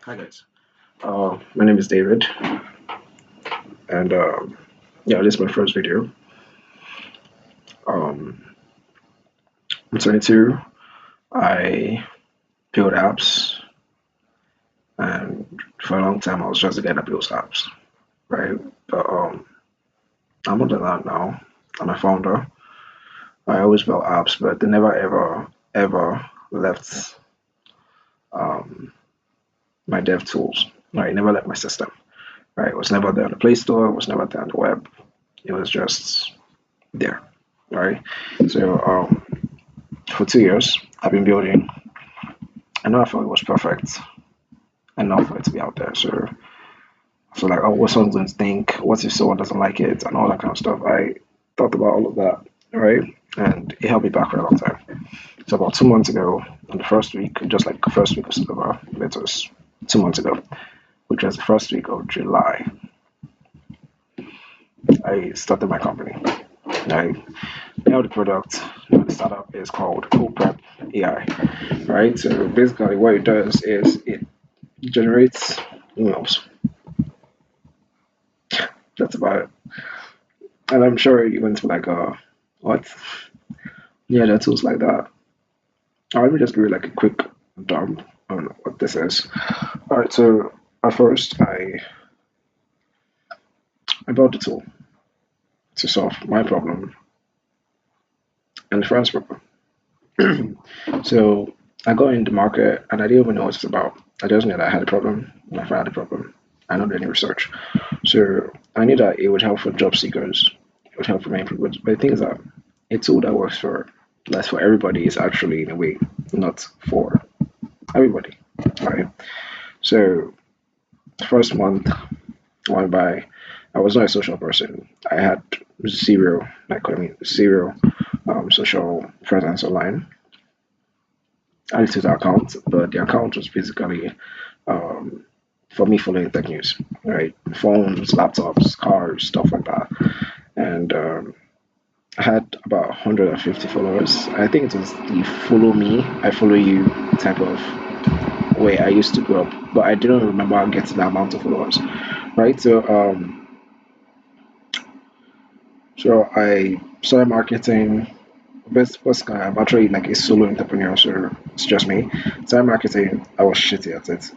Hi guys. My name is David, and yeah, this is my first video. Um, I'm 22. I build apps, and for a long time I was just a guy that builds apps, right? But I'm more than that now. I'm a founder. I always built apps, but they never ever left um, my dev tools. Right, never left my system. Right, it was never there on the Play Store. It was never there on the web. It was just there. Right. So for 2 years, I've been building. I know I thought it was perfect enough for it to be out there. So like, oh, what someone's going to think? What if someone doesn't like it and all that kind of stuff? I thought about all of that, right? And it held me back for a long time. So about 2 months ago, on the first week, just like the first week of September, it was 2 months ago, which was the first week of July, I started my company. I now the product, the startup is called OPrep AI, right? So basically, what it does is it generates emails. That's about it. And I'm sure you went to like, what? Yeah, that tools like that. Let me just give you like a quick dump on what this is. All right, so at first I built the tool to solve my problem and the friend's problem. So I got in the market and I didn't even know what it's about. I just knew that I had a problem and I found a problem. I don't do any research. So I knew that it would help for job seekers. It would help for many people. But the thing is that a tool that works for that's for everybody is actually in a way not for everybody. Right. So the first month went by. I was not a social person. I had zero social presence online. I had a account, but the account was basically um, for me following tech news, right? Phones, laptops, cars, stuff like that. And I had about 150 followers. I think it was the follow me, I follow you type of way I used to grow up, but I didn't remember getting that amount of followers, right? So I started marketing. Basically, I'm actually like a solo entrepreneur, so it's just me. Started marketing. I was shitty at it.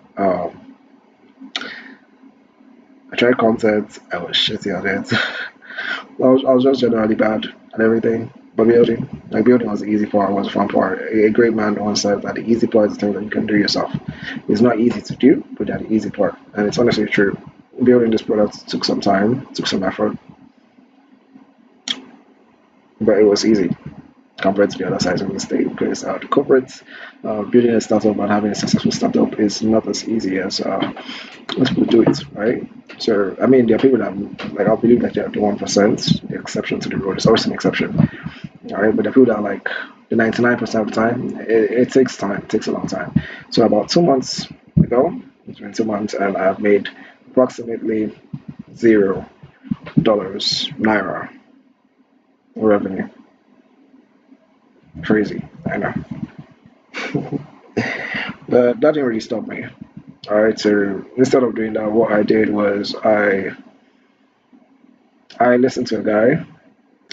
I tried content. I was shitty at it. I was just generally bad at everything. But building was the easy part, was the fun part. A great man once said that the easy part is the thing that you can do yourself. It's not easy to do, but that's the easy part. And it's honestly true. Building this product took some time, took some effort, but it was easy compared to the other sides of the state because the corporate building a startup and having a successful startup is not as easy as most people do it, right? So, I mean, there are people that, like, I believe that they're the 1%, the exception to the rule. There's always an exception, all right? But there are people that, are like, the 99% of the time, it takes time, it takes a long time. So, about 2 months ago, it's been 2 months, and I've made approximately $0 naira revenue. Crazy, I know. But that didn't really stop me. All right, so instead of doing that, what I did was I listened to a guy,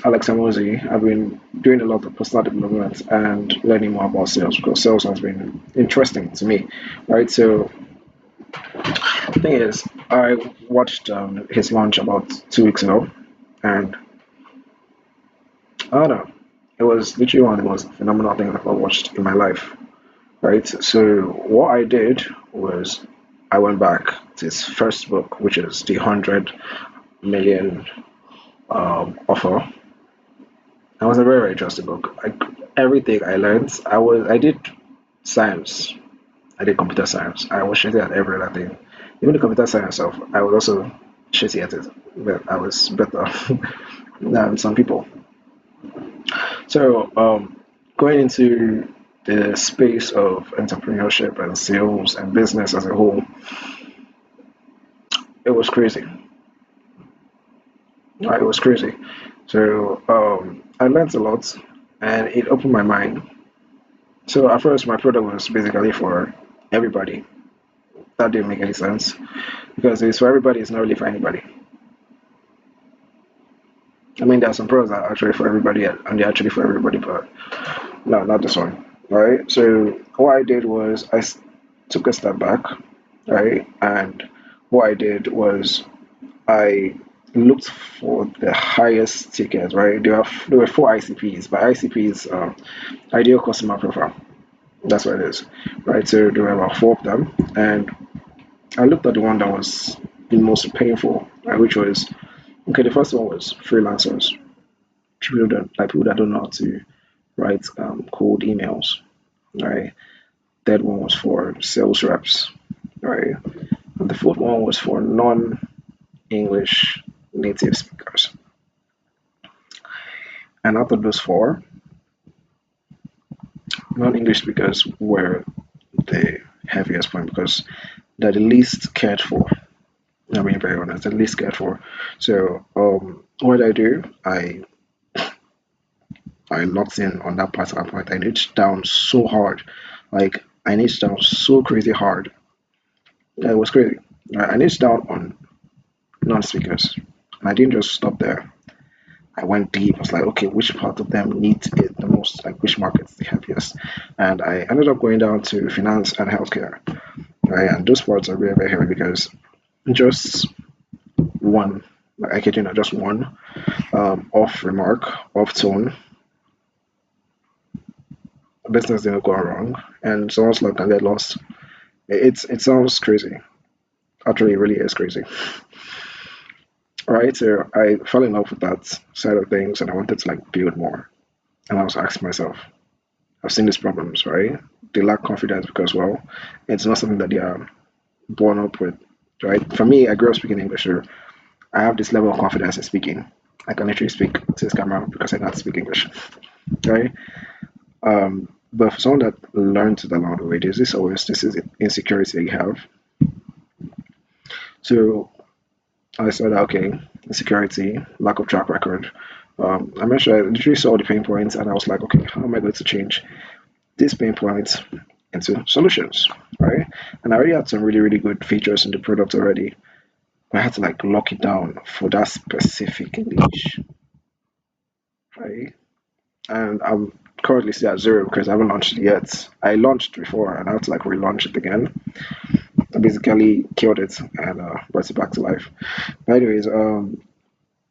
Alex Amosi. I've been doing a lot of personal development and learning more about sales because sales has been interesting to me, right? So the thing is, I watched his launch about 2 weeks ago, and I don't know, it was literally one of the most phenomenal things I've ever watched in my life, right? So what I did was I went back to his first book, which is the 100 million offer. It was a very interesting book. Everything I learned, I did science. I did computer science. I was shitty at every other thing. Even the computer science stuff, I was also shitty at it, but I was better than some people. So going into the space of entrepreneurship and sales and business as a whole, it was crazy. It was crazy. So I learned a lot, and it opened my mind. So at first, my product was basically for everybody. That didn't make any sense because it's for everybody, it's not really for anybody. I mean, there are some pros that are actually for everybody and they're actually for everybody, but no, not this one. Right. So what I did was took a step back, right, and what I did was I looked for the highest tickets, right? There were four ICPs, but ICPs, ideal customer profile. That's what it is, right? So there were about four of them, and I looked at the one that was the most painful, right, which was okay. The first one was freelancers, people that don't know how to write cold emails, right? Third one was for sales reps, right? And the fourth one was for non-English native speakers. And out of those four, non-English speakers were the heaviest point because they're the least cared for. I'm being very honest, the least cared for. So, what I do, I locked in on that particular point. I niched down so hard, like I niched down so crazy hard. Yeah, it was crazy. I niched down on non-speakers, and I didn't just stop there. I went deep. I was like, okay, which part of them need it the most? Like, which markets the heaviest? And I ended up going down to finance and healthcare. Right, and those parts are very, very heavy because just one, like I kid you not, just one off remark, off tone, business didn't go wrong, and someone's life can get lost. It sounds crazy. Actually, it really is crazy. Right, so I fell in love with that side of things, and I wanted to like build more. And I was asking myself, I've seen these problems, right? They lack confidence because, well, it's not something that they are born up with, right? For me, I grew up speaking English, so I have this level of confidence in speaking. I can literally speak to this camera because I know how to speak English, right? But for someone that learns it along the way, there's this is insecurity that you have. So I said, okay, insecurity, lack of track record. I mentioned I literally saw the pain points, and I was like, okay, how am I going to change these pain points into solutions, right? And I already had some really, really good features in the product already. I had to like lock it down for that specific niche, right? And I'm currently still at zero because I haven't launched it yet. I launched before and I have to like relaunch it again. I basically killed it and brought it back to life. But anyways,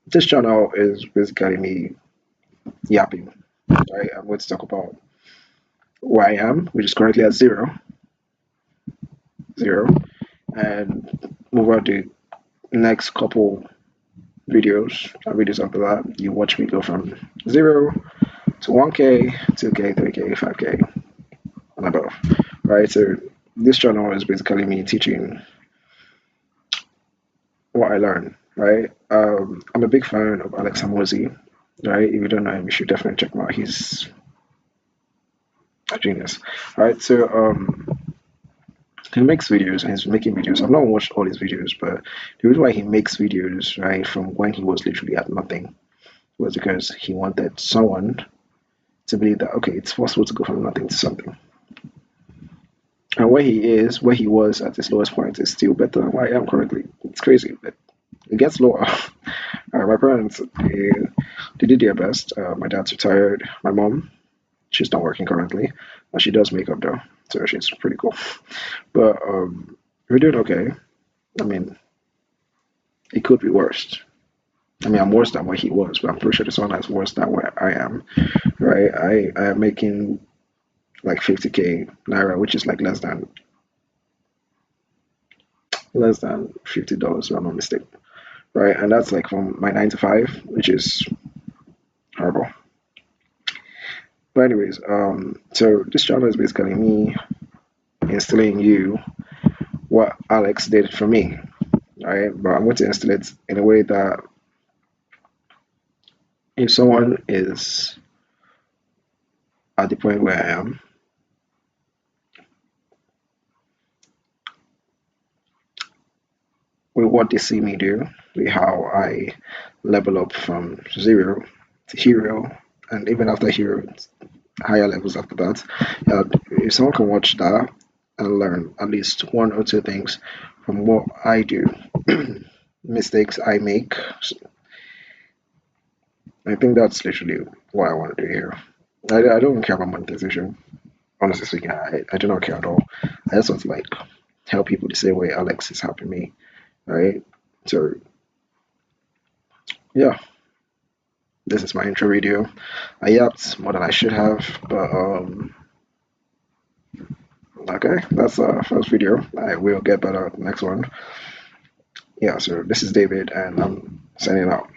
this channel is basically me yapping. Right? I'm going to talk about where I am, which is currently at zero, and move on to next couple videos and videos after that. You watch me go from zero to 1K, 2K, 3K, 5K, and above. Right? So this channel is basically me teaching what I learned. Right? I'm a big fan of Alex Hamosi. Right? If you don't know him, you should definitely check him out. He's a genius. Right? So he makes videos and he's making videos. I've not watched all his videos, but the reason why he makes videos, right, from when he was literally at nothing, was because he wanted someone to believe that okay, it's possible to go from nothing to something. And where he was at his lowest point, is still better than where I am currently. It's crazy, but it gets lower. My parents, they did their best. My dad's retired. My mom, she's not working currently, but she does makeup though, so she's pretty cool. But we're doing okay. I mean, it could be worse. I mean, I'm worse than where he was, but I'm pretty sure this one is worse than where I am. Right? I am making like 50K naira, which is like less than $50, if I'm not mistaken. Right? And that's like from my 9 to 5, which is horrible. But anyways, so this channel is basically me instilling you what Alex did for me, right? But I'm going to instill it in a way that if someone is at the point where I am, with what they see me do, with how I level up from zero to hero, and even after hero, higher levels after that. If someone can watch that and learn at least one or two things from what I do, mistakes I make. I think that's literally what I want to do here. I don't care about monetization. Honestly speaking, I do not care at all. I just want to like help people the same way Alex is helping me, right? So yeah, this is my intro video. I yapped more than I should have, but okay, that's first video. I will get better at the next one. Yeah, so this is David, and I'm signing out.